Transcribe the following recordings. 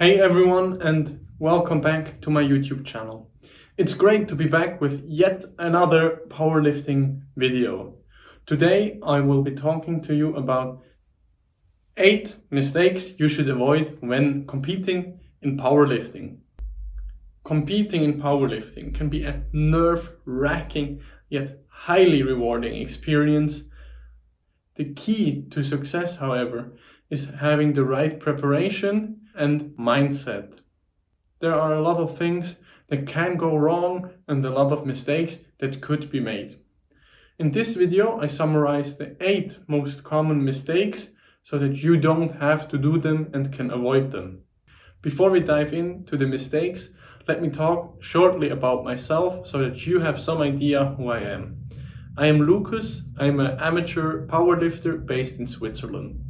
Hey everyone, and welcome back to my YouTube channel. It's great to be back with yet another powerlifting video. Today I will be talking to you about 8 mistakes you should avoid when competing in powerlifting. Competing in powerlifting can be a nerve-wracking yet highly rewarding experience. The key to success, however, is having the right preparation and mindset. There are a lot of things that can go wrong and a lot of mistakes that could be made. In this video, I summarize the 8 most common mistakes so that you don't have to do them and can avoid them. Before we dive into the mistakes, let me talk shortly about myself so that you have some idea who I am. I am Lucas. I'm an amateur powerlifter based in Switzerland.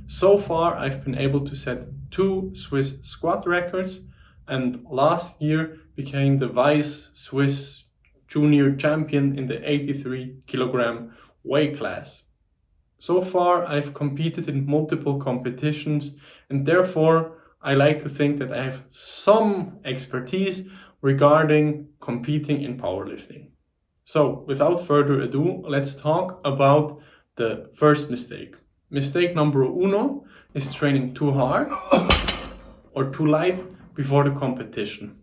So far, I've been able to set 2 Swiss squat records and last year became the vice Swiss junior champion in the 83 kilogram weight class. So far, I've competed in multiple competitions and therefore I like to think that I have some expertise regarding competing in powerlifting. So without further ado, let's talk about the first mistake. Mistake number uno is training too hard or too light before the competition.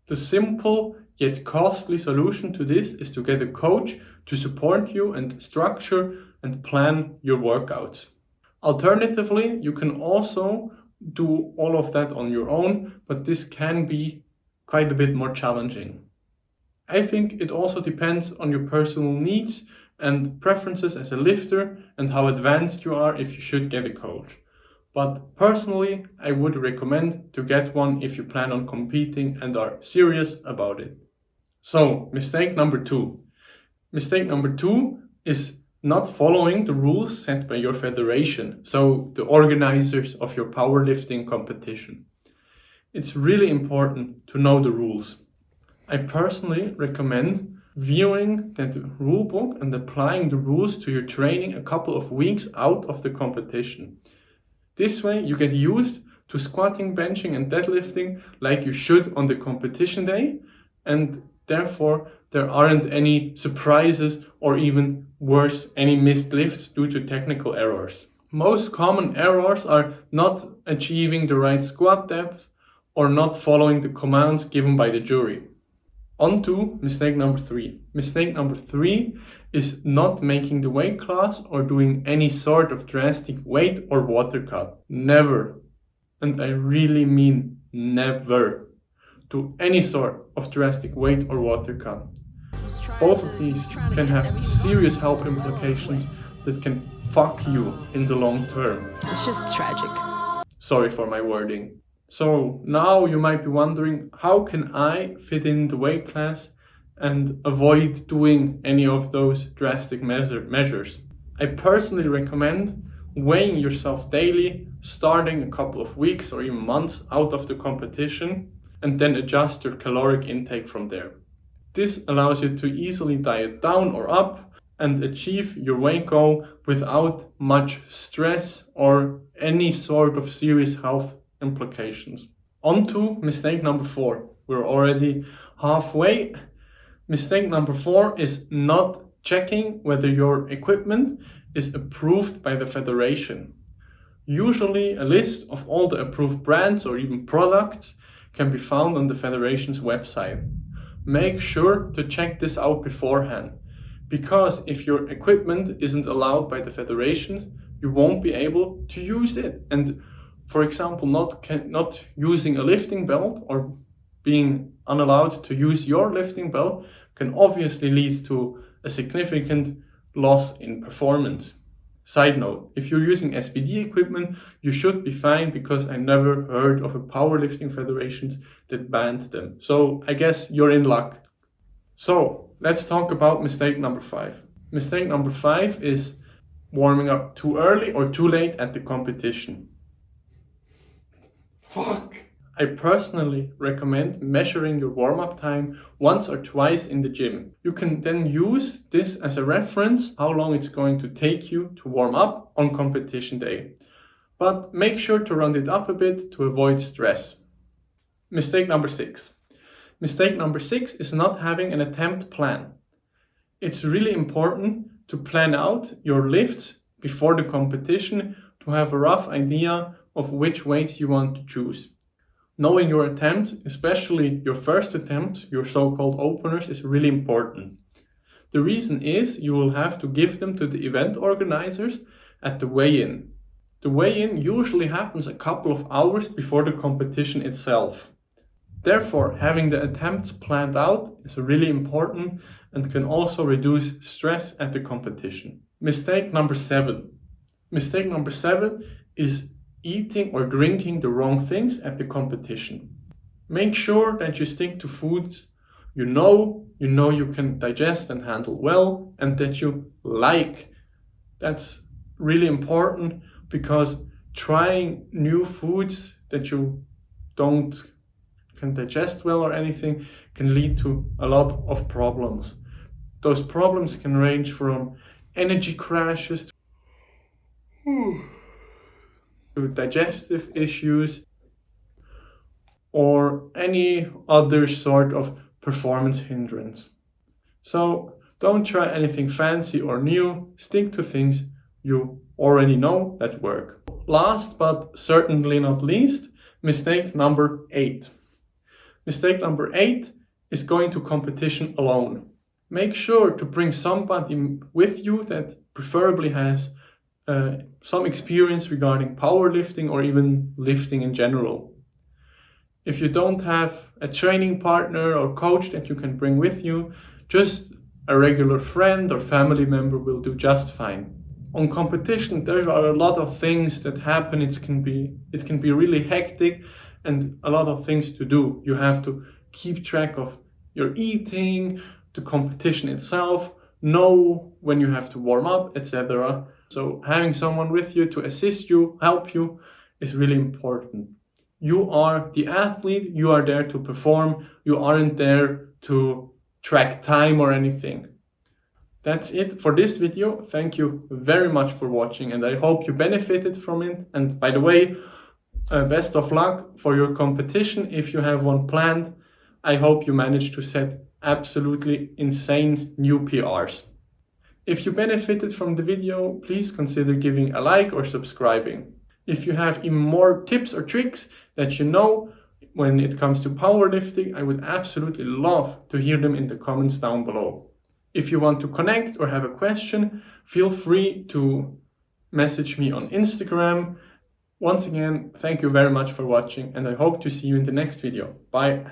The simple yet costly solution to this is to get a coach to support you and structure and plan your workouts. Alternatively, you can also do all of that on your own, but this can be quite a bit more challenging. I think it also depends on your personal needs and preferences as a lifter and how advanced you are if you should get a coach. But personally, I would recommend to get one if you plan on competing and are serious about it. So, mistake number 2. Mistake number 2 is not following the rules set by your federation, so the organizers of your powerlifting competition. It's really important to know the rules. I personally recommend viewing that rule book and applying the rules to your training a couple of weeks out of the competition. This way you get used to squatting, benching and deadlifting like you should on the competition day, and therefore there aren't any surprises or even worse, any missed lifts due to technical errors. Most common errors are not achieving the right squat depth or not following the commands given by the jury. On to mistake number 3. Mistake number 3 is not making the weight class or doing any sort of drastic weight or water cut. Never, and I really mean never, do any sort of drastic weight or water cut. Both of these can have serious health implications that can fuck you in the long term. It's just tragic. Sorry for my wording. So now you might be wondering, how can I fit in the weight class and avoid doing any of those drastic measures? I personally recommend weighing yourself daily, starting a couple of weeks or even months out of the competition, and then adjust your caloric intake from there. This allows you to easily diet down or up and achieve your weight goal without much stress or any sort of serious health implications. On to mistake number 4. We're already halfway. Mistake number 4 is not checking whether your equipment is approved by the federation. Usually a list of all the approved brands or even products can be found on the federation's website. Make sure to check this out beforehand, because if your equipment isn't allowed by the federations, you won't be able to use it. And for example, not using a lifting belt or being unallowed to use your lifting belt can obviously lead to a significant loss in performance. Side note, if you're using SBD equipment, you should be fine, because I never heard of a powerlifting federation that banned them. So I guess you're in luck. So let's talk about mistake number 5. Mistake number 5 is warming up too early or too late at the competition. Fuck! I personally recommend measuring your warm-up time once or twice in the gym. You can then use this as a reference how long it's going to take you to warm up on competition day. but make sure to round it up a bit to avoid stress. Mistake number 6. Mistake number 6 is not having an attempt plan. It's really important to plan out your lifts before the competition to have a rough idea of which weights you want to choose. Knowing your attempts, especially your first attempt, your so-called openers, is really important. The reason is you will have to give them to the event organizers at the weigh-in. The weigh-in usually happens a couple of hours before the competition itself. Therefore, having the attempts planned out is really important and can also reduce stress at the competition. Mistake number 7. Mistake number 7 is eating or drinking the wrong things at the competition. Make sure that you stick to foods you know you can digest and handle well, and that you like. That's really important, because trying new foods that you don't can digest well or anything can lead to a lot of problems. Those problems can range from energy crashes to digestive issues or any other sort of performance hindrance. So don't try anything fancy or new, stick to things you already know that work. Last but certainly not least, mistake number 8. Mistake number 8 is going to competition alone. Make sure to bring somebody with you that preferably has some experience regarding powerlifting or even lifting in general. If you don't have a training partner or coach that you can bring with you, just a regular friend or family member will do just fine. On competition, there are a lot of things that happen. It can be really hectic and a lot of things to do. You have to keep track of your eating, the competition itself, know when you have to warm up, etc. So having someone with you to assist you, help you, is really important. You are the athlete, you are there to perform, you aren't there to track time or anything. That's it for this video. Thank you very much for watching, and I hope you benefited from it. And by the way, best of luck for your competition if you have one planned. I hope you manage to set absolutely insane new PRs. If you benefited from the video, please consider giving a like or subscribing. If you have even more tips or tricks that you know when it comes to powerlifting, I would absolutely love to hear them in the comments down below. If you want to connect or have a question, feel free to message me on Instagram. Once again, thank you very much for watching, and I hope to see you in the next video. Bye.